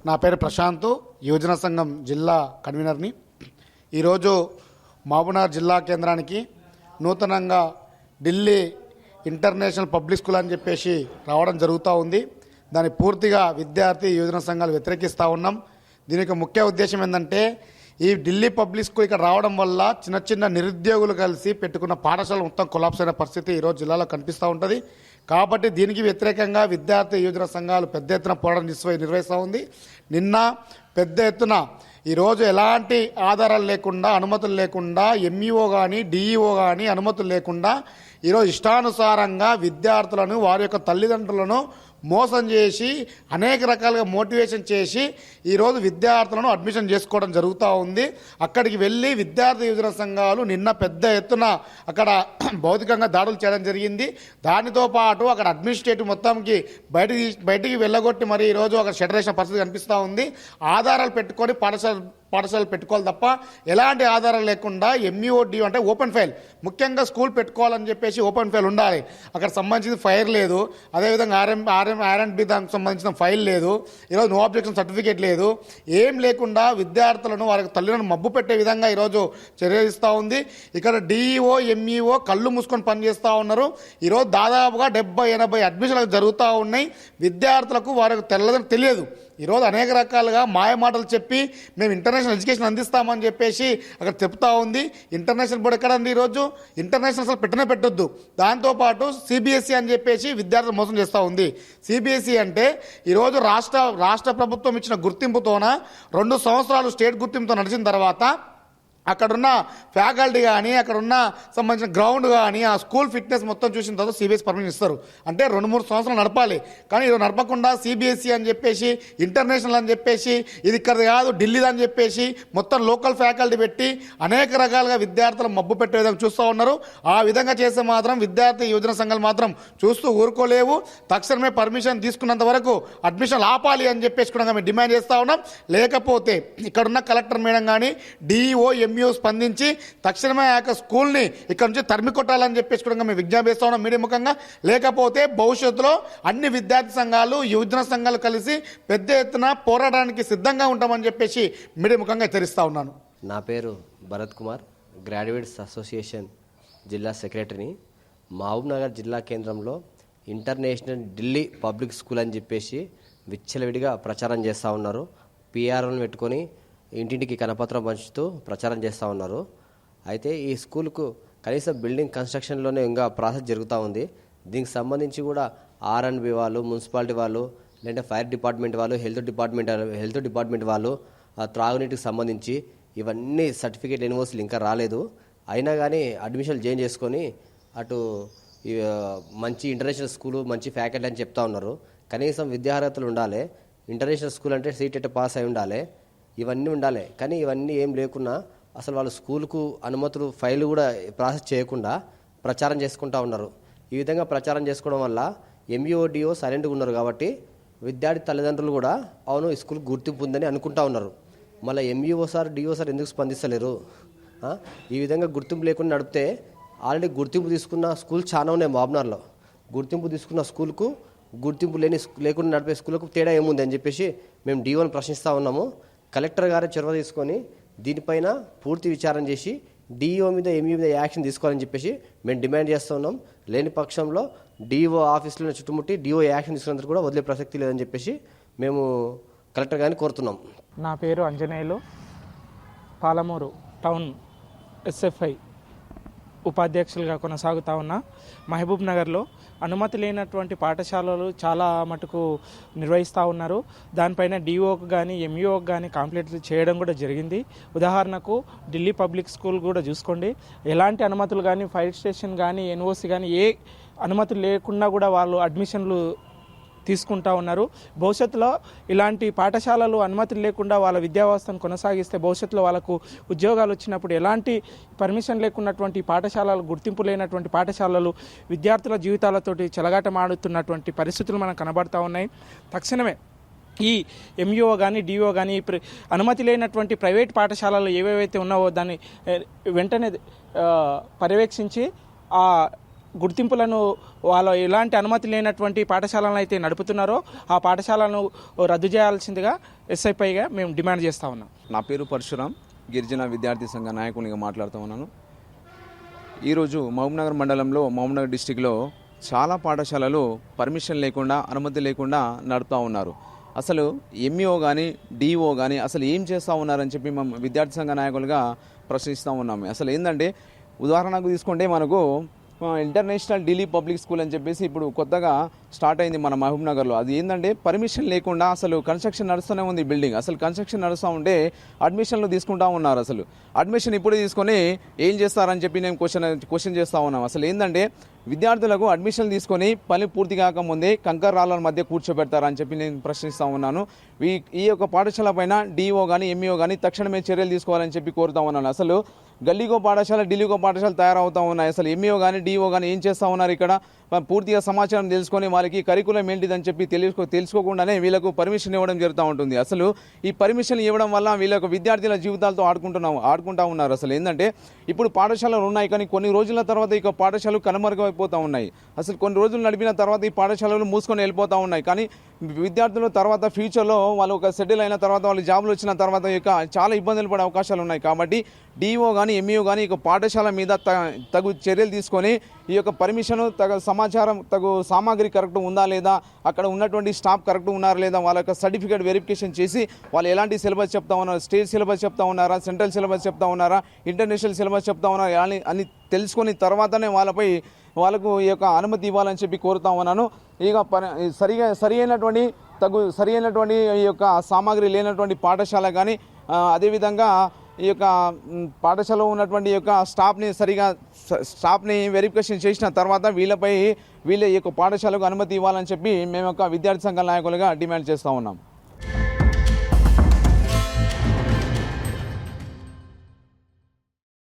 నా పేరు ప్రశాంత్, యువజన సంఘం జిల్లా కన్వీనర్ని. ఈరోజు మహబూబ్నగర్ జిల్లా కేంద్రానికి నూతనంగా ఢిల్లీ ఇంటర్నేషనల్ పబ్లిక్ స్కూల్ అని చెప్పేసి రావడం జరుగుతూ ఉంది. దాన్ని పూర్తిగా విద్యార్థి యువజన సంఘాలు వ్యతిరేకిస్తూ ఉన్నాం. దీనికి ముఖ్య ఉద్దేశం ఏంటంటే, ఈ ఢిల్లీ పబ్లిక్ స్కూల్ ఇక్కడ రావడం వల్ల చిన్న చిన్న నిరుద్యోగులు కలిసి పెట్టుకున్న పాఠశాల మొత్తం కొలాప్స్ అయిన పరిస్థితి ఈరోజు జిల్లాలో కనిపిస్తూ ఉంటుంది. కాబట్టి దీనికి వ్యతిరేకంగా విద్యార్థి యువజన సంఘాలు పెద్ద ఎత్తున పోరాటం నిర్వహిస్తూ ఉంది. నిన్న పెద్ద ఎత్తున ఈరోజు ఎలాంటి ఆధారాలు లేకుండా, అనుమతులు లేకుండా, ఎంఈఓ కానీ డిఈఓ కానీ అనుమతులు లేకుండా ఈరోజు ఇష్టానుసారంగా విద్యార్థులను, వారి యొక్క తల్లిదండ్రులను మోసం చేసి అనేక రకాలుగా మోటివేషన్ చేసి ఈరోజు విద్యార్థులను అడ్మిషన్ చేసుకోవడం జరుగుతూ ఉంది. అక్కడికి వెళ్ళి విద్యార్థి యువజన సంఘాలు నిన్న పెద్ద ఎత్తున అక్కడ భౌతికంగా దాడులు చేయడం జరిగింది. దానితో పాటు అక్కడ అడ్మినిస్ట్రేటివ్ మొత్తంకి బయటికి వెళ్ళగొట్టి మరి ఈరోజు అక్కడ షటర్ వేసిన పరిస్థితి కనిపిస్తూ ఉంది. ఆధారాలు పెట్టుకొని పాఠశాలలు పెట్టుకోవాలి తప్ప ఎలాంటి ఆధారాలు లేకుండా ఎంఈఓడి అంటే ఓపెన్ ఫైల్, ముఖ్యంగా స్కూల్ పెట్టుకోవాలని చెప్పేసి ఓపెన్ ఫైల్ ఉండాలి. అక్కడ సంబంధించిన ఫైర్ లేదు, అదేవిధంగా ఆర్ఎండ్బి దానికి సంబంధించిన ఫైల్ లేదు, ఈరోజు నో అబ్జెక్షన్ సర్టిఫికేట్ లేదు. ఏం లేకుండా విద్యార్థులను వారికి తల్లిదండ్రులను మబ్బు పెట్టే విధంగా ఈరోజు చర్యలిస్తూ ఉంది. ఇక్కడ డిఈఓ ఎంఈఓ కళ్ళు మూసుకొని పనిచేస్తూ ఉన్నారు. ఈరోజు దాదాపుగా 70-80 అడ్మిషన్లు జరుగుతూ ఉన్నాయి. విద్యార్థులకు వారికి తెలియదు. ఈరోజు అనేక రకాలుగా మాయమాటలు చెప్పి మేము ఇంటర్నేషనల్ ఎడ్యుకేషన్ అందిస్తామని చెప్పేసి అక్కడ చెప్తా ఉంది. ఇంటర్నేషనల్ బోర్డు ఎక్కడండి? ఈరోజు ఇంటర్నేషనల్ అసలు పెట్టొద్దు. దాంతోపాటు సిబిఎస్ఈ అని చెప్పేసి విద్యార్థులు మోసం చేస్తూ ఉంది. సిబిఎస్ఈ అంటే ఈరోజు రాష్ట్ర ప్రభుత్వం ఇచ్చిన గుర్తింపుతోన 2 సంవత్సరాలు స్టేట్ గుర్తింపుతో నడిచిన తర్వాత అక్కడున్న ఫ్యాకల్టీ కానీ, అక్కడున్న సంబంధించిన గ్రౌండ్ కానీ, ఆ స్కూల్ ఫిట్నెస్ మొత్తం చూసిన తర్వాత సిబిఎస్ఈ పర్మిషన్ ఇస్తారు. అంటే 2-3 సంవత్సరాలు నడపాలి. కానీ ఇది నడపకుండా సిబిఎస్ఈ అని చెప్పేసి, ఇంటర్నేషనల్ అని చెప్పేసి, ఇది ఇక్కడ కాదు ఢిల్లీది అని చెప్పేసి మొత్తం లోకల్ ఫ్యాకల్టీ పెట్టి అనేక రకాలుగా విద్యార్థులు మబ్బు పెట్టే విధంగా చూస్తూ ఉన్నారు. ఆ విధంగా చేస్తే మాత్రం విద్యార్థి యువజన సంఘాలు మాత్రం చూస్తూ ఊరుకోలేవు. తక్షణమే పర్మిషన్ తీసుకున్నంత వరకు అడ్మిషన్లు ఆపాలి అని చెప్పేసి కూడా మేము డిమాండ్ చేస్తూ ఉన్నాం. లేకపోతే ఇక్కడున్న కలెక్టర్ మేడం కానీ, డిఈఓ స్పందించి తక్షణమే ఆ యొక్క స్కూల్ని ఇక్కడ నుంచి తరిమి కొట్టాలని చెప్పేసి కూడా మేము విజ్ఞప్తి చేస్తా ఉన్నాం మీడియా ముఖంగా. లేకపోతే భవిష్యత్తులో అన్ని విద్యార్థి సంఘాలు, యువజన సంఘాలు కలిసి పెద్ద ఎత్తున పోరాటానికి సిద్ధంగా ఉంటామని చెప్పేసి మీడియా ముఖంగా హెచ్చరిస్తా ఉన్నాను. నా పేరు భరత్ కుమార్, గ్రాడ్యుయేట్స్ అసోసియేషన్ జిల్లా సెక్రటరీని. మహబూబ్నగర్ జిల్లా కేంద్రంలో ఇంటర్నేషనల్ ఢిల్లీ పబ్లిక్ స్కూల్ అని చెప్పేసి విచ్చలవిడిగా ప్రచారం చేస్తూ ఉన్నారు. పిఆర్ఓని పెట్టుకొని ఇంటింటికి కనపత్రం పంచుతూ ప్రచారం చేస్తూ ఉన్నారు. అయితే ఈ స్కూల్కు కనీసం బిల్డింగ్ కన్స్ట్రక్షన్లోనే ఇంకా ప్రాసెస్ జరుగుతూ ఉంది. దీనికి సంబంధించి కూడా ఆర్ఎండ్బి వాళ్ళు, మున్సిపాలిటీ వాళ్ళు, లేదంటే ఫైర్ డిపార్ట్మెంట్ వాళ్ళు, హెల్త్ డిపార్ట్మెంట్ వాళ్ళు, త్రాగునీటికి సంబంధించి ఇవన్నీ సర్టిఫికేట్ ఎన్ఓసీలు ఇంకా రాలేదు. అయినా కానీ అడ్మిషన్లు చేంజ్ చేసుకొని అటు మంచి ఇంటర్నేషనల్ స్కూలు, మంచి ఫ్యాకల్టీ అని చెప్తా ఉన్నారు. కనీసం విద్యార్హతలు ఉండాలి. ఇంటర్నేషనల్ స్కూల్ అంటే సీటెట్ పాస్ అయి ఉండాలి. ఇవన్నీ ఉండాలి. కానీ ఇవన్నీ ఏం లేకున్నా అసలు వాళ్ళు స్కూల్కు అనుమతులు ఫైల్ కూడా ప్రాసెస్ చేయకుండా ప్రచారం చేసుకుంటూ ఉన్నారు. ఈ విధంగా ప్రచారం చేసుకోవడం వల్ల ఎంఈఓడిఓ సైలెంట్గా ఉన్నారు. కాబట్టి విద్యార్థి తల్లిదండ్రులు కూడా అవును ఈ స్కూల్ గుర్తింపు ఉందని అనుకుంటా ఉన్నారు. మళ్ళీ ఎంఈఓ సార్, డిఓ సార్ ఎందుకు స్పందిస్తలేరు? ఈ విధంగా గుర్తింపు లేకుండా నడిపితే ఆల్రెడీ గుర్తింపు తీసుకున్న స్కూల్ చాలా ఉన్నాయి. మహబూబ్నగర్లో గుర్తింపు తీసుకున్న స్కూల్కు గుర్తింపు లేకుండా నడిపే స్కూల్కు తేడా ఏముంది అని చెప్పేసి మేము డిఓని ప్రశ్నిస్తూ ఉన్నాము. కలెక్టర్ గారే చొరవ తీసుకొని దీనిపైన పూర్తి విచారణ చేసి డిఈఓ మీద, ఎంఈ మీద యాక్షన్ తీసుకోవాలని చెప్పేసి మేము డిమాండ్ చేస్తున్నాం. లేని పక్షంలో డిఓ ఆఫీసులో చుట్టుముట్టి డిఓ యాక్షన్ తీసుకున్నందుకు కూడా వదిలే ప్రసక్తి లేదని చెప్పేసి మేము కలెక్టర్ గారిని కోరుతున్నాం. నా పేరు అంజనేయులు, పాలమూరు టౌన్ ఎస్ఎఫ్ఐ ఉపాధ్యక్షులుగా కొనసాగుతా ఉన్నా. మహబూబ్ నగర్లో అనుమతి లేనటువంటి పాఠశాలలు చాలా మటుకు నిర్వహిస్తూ ఉన్నారు. దానిపైన డిఓకి కానీ, ఎంఈఓకి కానీ కంప్లైంట్లు చేయడం కూడా జరిగింది. ఉదాహరణకు ఢిల్లీ పబ్లిక్ స్కూల్ కూడా చూసుకోండి. ఎలాంటి అనుమతులు కానీ, ఫైర్ స్టేషన్ కానీ, ఎన్ఓసి కానీ ఏ అనుమతులు లేకుండా కూడా వాళ్ళు అడ్మిషన్లు తీసుకుంటా ఉన్నారు. భవిష్యత్తులో ఇలాంటి పాఠశాలలు అనుమతులు లేకుండా వాళ్ళ విద్యా వ్యవస్థను కొనసాగిస్తే భవిష్యత్తులో వాళ్ళకు ఉద్యోగాలు వచ్చినప్పుడు ఎలాంటి పర్మిషన్ లేకున్నటువంటి పాఠశాలలు, గుర్తింపు లేనటువంటి పాఠశాలలు విద్యార్థుల జీవితాలతోటి చెలగాటమాడుతున్నటువంటి పరిస్థితులు మనకు కనబడతా ఉన్నాయి. తక్షణమే ఈ ఎంఈఓ కానీ, డిఓ కానీ అనుమతి లేనటువంటి ప్రైవేట్ పాఠశాలలు ఏవేవైతే ఉన్నావో దాన్ని వెంటనే పర్యవేక్షించి ఆ గుర్తింపులను వాళ్ళు ఎలాంటి అనుమతి లేనటువంటి పాఠశాలను అయితే నడుపుతున్నారో ఆ పాఠశాలను రద్దు చేయాల్సిందిగా ఎస్ఐపైగా మేము డిమాండ్ చేస్తూ ఉన్నాం. నా పేరు పరశురాం, గిరిజన విద్యార్థి సంఘ నాయకునిగా మాట్లాడుతూ ఉన్నాను. ఈరోజు మహబూబ్నగర్ మండలంలో, మహబూబ్నగర్ డిస్టిక్లో చాలా పాఠశాలలు పర్మిషన్ లేకుండా, అనుమతి లేకుండా నడుపుతూ ఉన్నారు. అసలు ఎంఈఓ కానీ డిఓ కానీ అసలు ఏం చేస్తూ ఉన్నారని చెప్పి మేము విద్యార్థి సంఘ నాయకులుగా ప్రశ్నిస్తూ ఉన్నాము. అసలు ఏంటంటే ఉదాహరణకు తీసుకుంటే మనకు ఇంటర్నేషనల్ ఢిల్లీ పబ్లిక్ స్కూల్ అని చెప్పేసి ఇప్పుడు కొత్తగా స్టార్ట్ అయింది మన మహబూబ్నగర్లో. అది ఏంటంటే పర్మిషన్ లేకుండా అసలు కన్స్ట్రక్షన్ నడుస్తూనే ఉంది బిల్డింగ్. అసలు కన్స్ట్రక్షన్ నడుస్తూ ఉంటే అడ్మిషన్లు తీసుకుంటా ఉన్నారు. అసలు అడ్మిషన్ ఇప్పుడు తీసుకొని ఏం చేస్తారని చెప్పి నేను క్వశ్చన్ చేస్తూ ఉన్నాం. అసలు ఏంటంటే విద్యార్థులకు అడ్మిషన్ తీసుకొని పని పూర్తి కాకముందే కంకర రాళ్ళ మధ్య కూర్చోబెడతారని చెప్పి నేను ప్రశ్నిస్తూ ఉన్నాను. ఈ యొక్క పాఠశాల పైన డిఓ కానీ ఎంఈఓ కానీ తక్షణమే చర్యలు తీసుకోవాలని చెప్పి కోరుతా ఉన్నాను. అసలు గల్లీకో పాఠశాల, ఢిల్లీకో పాఠశాల తయారవుతూ ఉన్నాయి. అసలు ఎంఈఓ కానీ డిఓ కానీ ఏం చేస్తూ ఉన్నారు? ఇక్కడ పూర్తిగా సమాచారం తెలుసుకొని వాళ్ళకి కరికులం ఏంటిదని చెప్పి తెలుసుకోకుండానే వీళ్ళకు పర్మిషన్ ఇవ్వడం జరుగుతూ ఉంటుంది. అసలు ఈ పర్మిషన్ ఇవ్వడం వల్ల వీళ్ళకు విద్యార్థుల జీవితాలతో ఆడుకుంటా ఉన్నారు. అసలు ఏంటంటే ఇప్పుడు పాఠశాలలు ఉన్నాయి, కానీ కొన్ని రోజుల తర్వాత ఇక పాఠశాలలు కనుమరుగైపోతూ ఉన్నాయి. అసలు కొన్ని రోజులు నడిపిన తర్వాత ఈ పాఠశాలలు మూసుకొని వెళ్ళిపోతూ ఉన్నాయి. కానీ విద్యార్థులు తర్వాత ఫ్యూచర్లో వాళ్ళు ఒక సెటిల్ అయిన తర్వాత, వాళ్ళు జాబ్లు వచ్చిన తర్వాత ఇక చాలా ఇబ్బందులు పడే అవకాశాలు ఉన్నాయి. కాబట్టి డిఓ కానీ ఎంఈఓ కానీ ఇక పాఠశాల మీద తగు చర్యలు తీసుకొని ఈ యొక్క పర్మిషన్, సమాచారం, సామాగ్రి కరెక్ట్ ఉందా లేదా, అక్కడ ఉన్నటువంటి స్టాఫ్ కరెక్ట్ ఉన్నారా లేదా, వాళ్ళ యొక్క సర్టిఫికేట్ వెరిఫికేషన్ చేసి వాళ్ళు ఎలాంటి సిలబస్ చెప్తా ఉన్నారు, స్టేట్ సిలబస్ చెప్తా ఉన్నారా, సెంట్రల్ సిలబస్ చెప్తా ఉన్నారా, ఇంటర్నేషనల్ సిలబస్ చెప్తా ఉన్నారా అని తెలుసుకొని తర్వాతనే వాళ్ళకు ఈ యొక్క అనుమతి ఇవ్వాలని చెప్పి కోరుతా ఉన్నాను. ఇక సరి అయినటువంటి ఈ యొక్క సామాగ్రి లేనటువంటి పాఠశాల కానీ, అదేవిధంగా ఈ యొక్క పాఠశాలలో ఉన్నటువంటి యొక్క స్టాఫ్ని వెరిఫికేషన్ చేసిన తర్వాత వీళ్ళ ఈ యొక్క పాఠశాలకు అనుమతి ఇవ్వాలని చెప్పి మేము యొక్క విద్యార్థి సంఘాల నాయకులుగా డిమాండ్ చేస్తూ ఉన్నాం.